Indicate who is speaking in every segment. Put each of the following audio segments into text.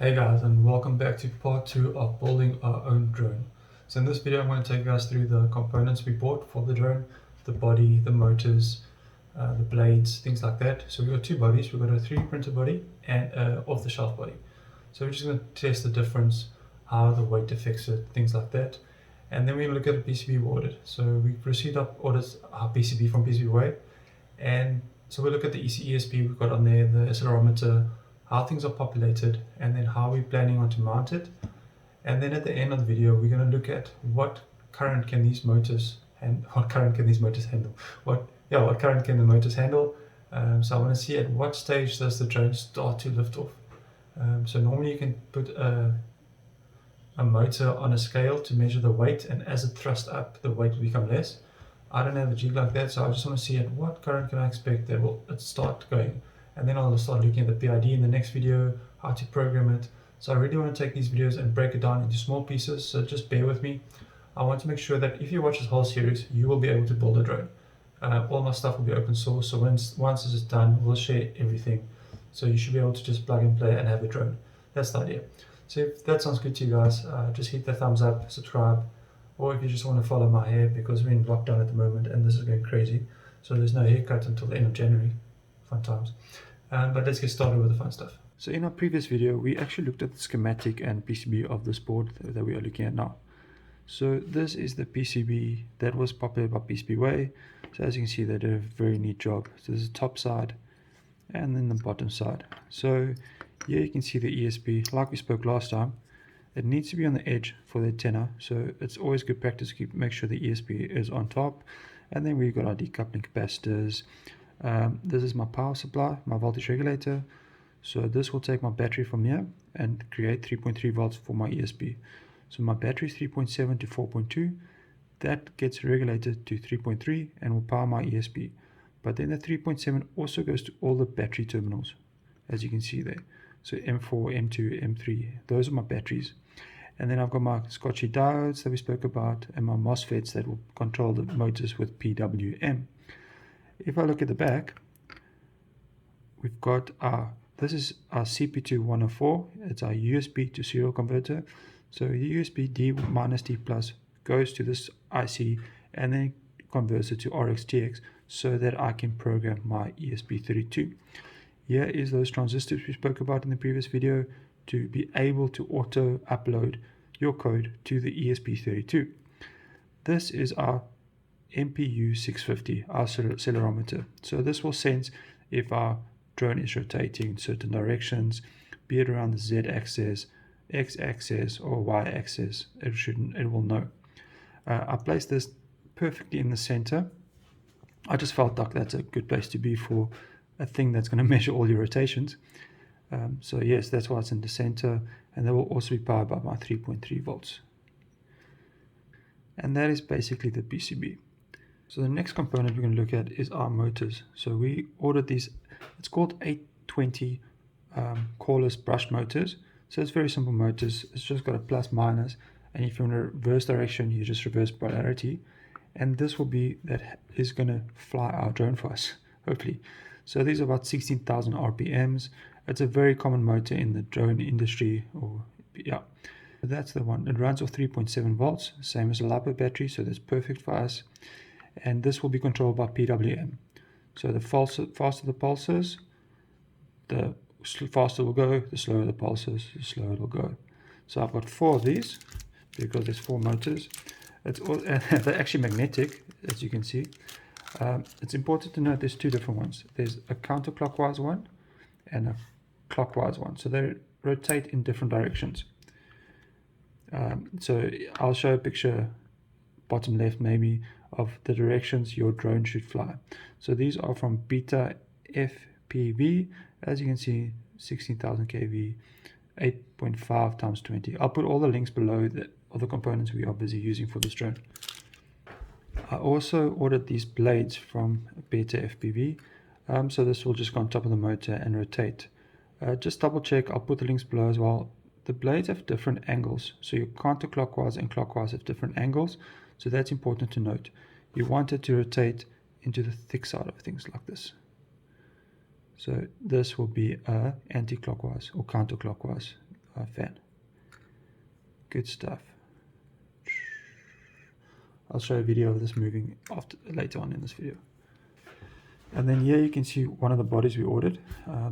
Speaker 1: Hey guys, and welcome back to part 2 of building our own drone. So in this video I'm going to take you guys through the components we bought for the drone, the body, the motors, the blades, things like that. So we've got two bodies. We've got a 3D printed body and an off-the-shelf body. So we're just going to test the difference, how the weight affects it, things like that. And then we look at the PCB we ordered. So we received our orders, our PCB from PCBWay. And so we look at the ECESP we've got on there, the accelerometer, how things are populated, and then how we're planning on to mount it. And then at the end of the video, we're going to look at what current can these motors and what current can these motors handle. What current can the motors handle? So I want to see at what stage does the drone start to lift off. So normally you can put a motor on a scale to measure the weight, and as it thrusts up, the weight will become less. I don't have a jig like that, so I just want to see at what current can I expect that will start going. And then I'll start looking at the PID in the next video, how to program it. So I really want to take these videos and break it down into small pieces, so just bear with me. I want to make sure that if you watch this whole series, you will be able to build a drone. All my stuff will be open source, so once this is done, we'll share everything. So you should be able to just plug and play and have a drone. That's the idea. So if that sounds good to you guys, just hit the thumbs up, subscribe, or if you just want to follow my hair, because we're in lockdown at the moment and this is going crazy. So there's no haircut until the end of January. Fun times. But let's get started with the fun stuff. So in our previous video, we actually looked at the schematic and PCB of this board that we are looking at now. So this is the PCB that was populated by PCBWay. So as you can see, they did a very neat job. So this is the top side and then the bottom side. So here you can see the ESP, like we spoke last time. It needs to be on the edge for the antenna, so it's always good practice to make sure the ESP is on top. And then we've got our decoupling capacitors. This is my power supply, my voltage regulator. So this will take my battery from here and create 3.3 volts for my ESP. So my battery is 3.7 to 4.2. That gets regulated to 3.3 and will power my ESP. But then the 3.7 also goes to all the battery terminals, as you can see there. So M4, M2, M3, those are my batteries. And then I've got my Scotchy diodes that we spoke about and my MOSFETs that will control the motors with PWM. If I look at the back, we've got this is our CP2104. It's our USB to serial converter. So USB D minus D plus goes to this IC and then converts it to RxTX so that I can program my ESP32. Here is those transistors we spoke about in the previous video to be able to auto upload your code to the ESP32. This is our MPU 650, our accelerometer. So this will sense if our drone is rotating in certain directions, be it around the Z-axis, X-axis, or Y-axis. It will know. I placed this perfectly in the center. I just felt like that's a good place to be for a thing that's going to measure all your rotations. So yes, that's why it's in the center, and that will also be powered by my 3.3 volts. And that is basically the PCB. So the next component we're going to look at is our motors. So we ordered these, it's called 820 cordless brush motors. So it's very simple motors. It's just got a plus minus, and if you're in a reverse direction, you just reverse polarity. And this will be, that is going to fly our drone for us, hopefully. So these are about 16,000 RPMs. It's a very common motor in the drone industry, that's the one. It runs off 3.7 volts, same as a LiPo battery, so that's perfect for us. And this will be controlled by PWM. So the faster the pulses, the faster it will go, the slower the pulses, the slower it will go. So I've got 4 of these because there's 4 motors. They're actually magnetic, as you can see. It's important to note there's 2 different ones. There's a counterclockwise one and a clockwise one. So they rotate in different directions. So I'll show a picture, bottom left maybe, of the directions your drone should fly. So these are from Beta FPV. As you can see, 16,000 kV, 8.5 times 20. I'll put all the links below of the components we are busy using for this drone. I also ordered these blades from Beta FPV. So this will just go on top of the motor and rotate. Just double check, I'll put the links below as well. The blades have different angles, so your counterclockwise and clockwise have different angles, so that's important to note. You want it to rotate into the thick side of things like this. So this will be anti-clockwise or counterclockwise fan. Good stuff. I'll show a video of this moving later on in this video. And then here you can see one of the bodies we ordered.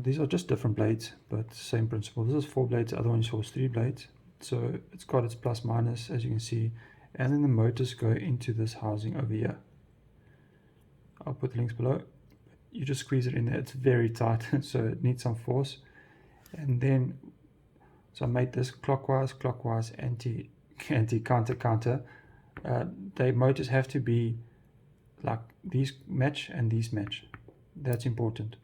Speaker 1: These are just different blades, but same principle. This is 4 blades, the other one was 3 blades. So it's got its plus minus, as you can see. And then the motors go into this housing over here. I'll put the links below. You just squeeze it in there. It's very tight, so it needs some force. And then, so I made this clockwise, anti, counter. The motors have to be like these match and these match. That's important.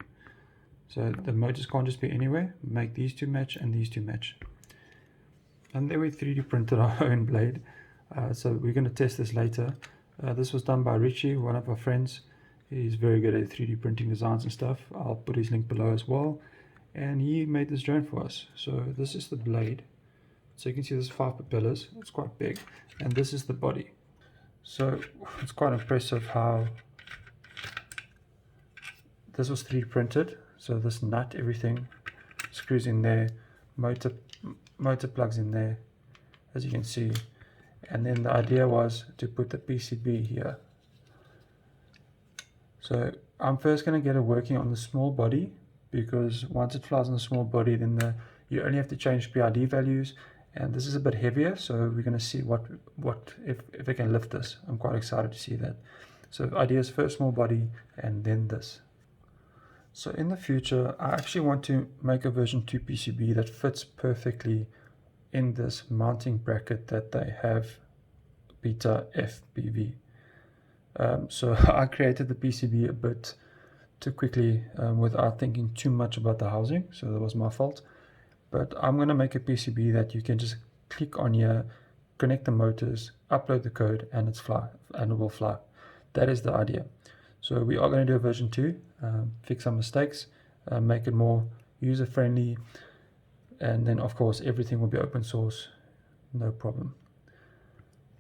Speaker 1: So the motors can't just be anywhere. Make these two match and these two match. And then we 3D printed our own blade. So we're going to test this later. This was done by Richie, one of our friends. He's very good at 3D printing designs and stuff. I'll put his link below as well. And he made this drone for us. So this is the blade. So you can see there's 5 propellers. It's quite big. And this is the body. So it's quite impressive how this was 3D printed. So this nut, everything screws in there. Motor plugs in there, as you can see. And then the idea was to put the PCB here. So I'm first going to get it working on the small body, because once it flies on the small body, then you only have to change PID values, and this is a bit heavier, so we're going to see if I can lift this. I'm quite excited to see that. So the idea is first small body and then this. So in the future, I actually want to make a version 2 PCB that fits perfectly in this mounting bracket that they have, Beta FPV. So I created the PCB a bit too quickly without thinking too much about the housing, so that was my fault. But I'm going to make a PCB that you can just click on here, connect the motors, upload the code, and it will fly. That is the idea. So we are going to do a version 2, fix some mistakes, make it more user friendly, and then of course everything will be open source, no problem.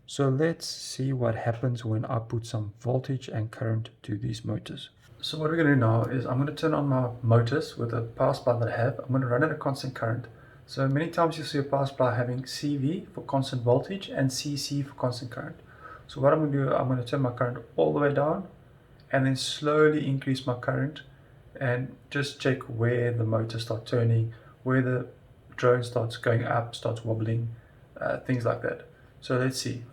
Speaker 1: So let's see what happens when I put some voltage and current to these motors. So what we're going to do now is I'm going to turn on my motors with a power supply that I have. I'm going to run at a constant current. So many times you'll see a power supply having CV for constant voltage and CC for constant current. So what I'm going to do, I'm going to turn my current all the way down and then slowly increase my current and just check where the motors start turning, where the drone starts going up, starts wobbling, things like that. So let's see.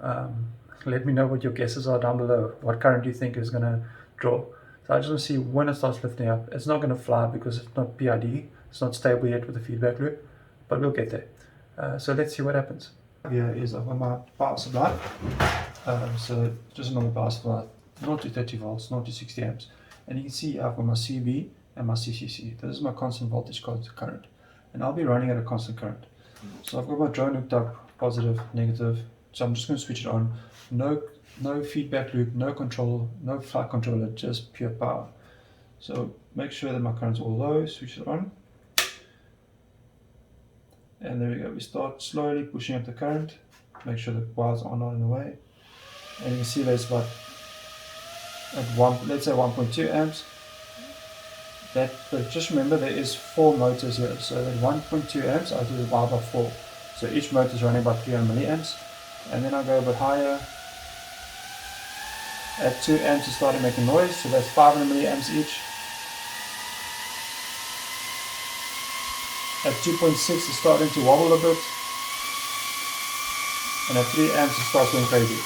Speaker 1: Let me know what your guesses are down below. What current do you think is going to draw? So I just want to see when it starts lifting up. It's not going to fly because it's not PID. It's not stable yet with the feedback loop, but we'll get there. So let's see what happens. Here is my power supply. So just a normal power supply, not to 30 volts, not to 60 amps. And you can see I've got my CV and my CCC. This is my constant voltage current. And I'll be running at a constant current. So I've got my drone hooked up, positive, negative. So I'm just going to switch it on. No feedback loop, no control, no flight controller, just pure power. So make sure that my current's all low, switch it on. And there we go. We start slowly pushing up the current. Make sure the wires are not in the way. And you can see there's about let's say 1.2 amps. But just remember there is 4 motors here. So at 1.2 amps, I divide by 4. So each motor is running about 300 milliamps. And then I go a bit higher. At 2 amps it started making noise, so that's 500 milliamps each. At 2.6 it's starting to wobble a bit. And at 3 amps it starts going crazy.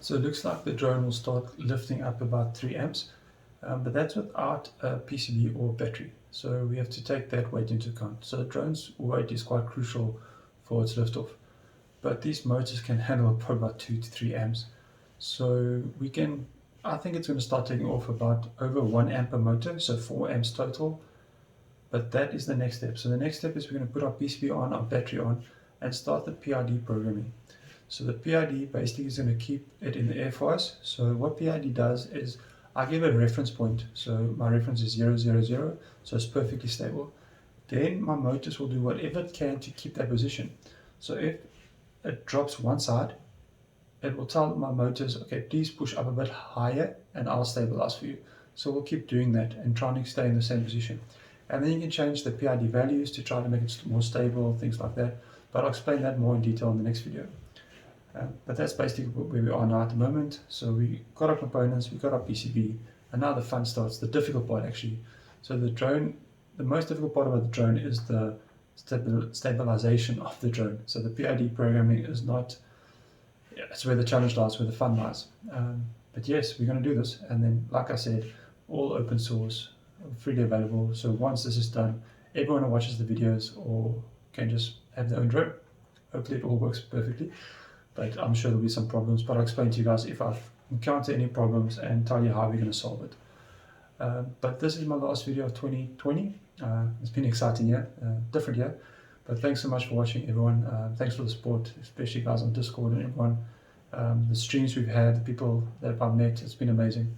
Speaker 1: So it looks like the drone will start lifting up about 3 amps, but that's without a PCB or battery. So we have to take that weight into account. So the drone's weight is quite crucial for its liftoff. But these motors can handle probably about 2 to 3 amps. So I think it's going to start taking off about over 1 amp per motor, so 4 amps total. But that is the next step. So the next step is we're going to put our PCB on, our battery on, and start the PID programming. So the PID basically is going to keep it in the air for us. So what PID does is I give it a reference point. So my reference is 000, so it's perfectly stable. Then my motors will do whatever it can to keep that position. So if it drops one side, it will tell my motors, okay, please push up a bit higher and I'll stabilize for you. So we'll keep doing that and trying to stay in the same position. And then you can change the PID values to try to make it more stable, things like that. But I'll explain that more in detail in the next video. But that's basically where we are now at the moment. So we got our components, we got our PCB, and now the fun starts, the difficult part actually. So the drone, the most difficult part about the drone is the stabilization of the drone. So the PID programming is not, it's where the challenge lies, where the fun lies. But yes, we're going to do this. And then, like I said, all open source, freely available. So once this is done, everyone who watches the videos or can just have their own drone. Hopefully it all works perfectly. But I'm sure there'll be some problems. But I'll explain to you guys if I've encountered any problems and tell you how we're going to solve it. But this is my last video of 2020. It's been an exciting year, different year. But thanks so much for watching, everyone. Thanks for the support, especially guys on Discord and everyone. The streams we've had, the people that I've met, it's been amazing.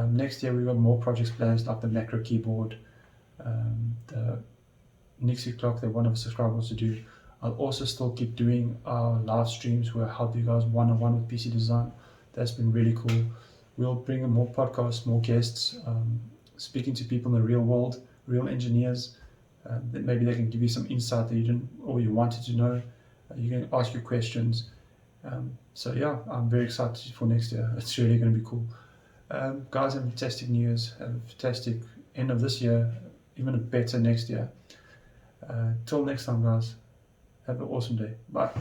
Speaker 1: Next year we've got more projects planned, like the macro keyboard, the Nixie clock that one of the subscribers wants to do. I'll also still keep doing our live streams where I help you guys one-on-one with PC design. That's been really cool. We'll bring in more podcasts, more guests, speaking to people in the real world, real engineers, that maybe they can give you some insight that you didn't or you wanted to know. You can ask your questions. So yeah, I'm very excited for next year. It's really going to be cool. Guys, have a fantastic New Year's, have a fantastic end of this year, even a better next year. Till next time, guys, have an awesome day. Bye.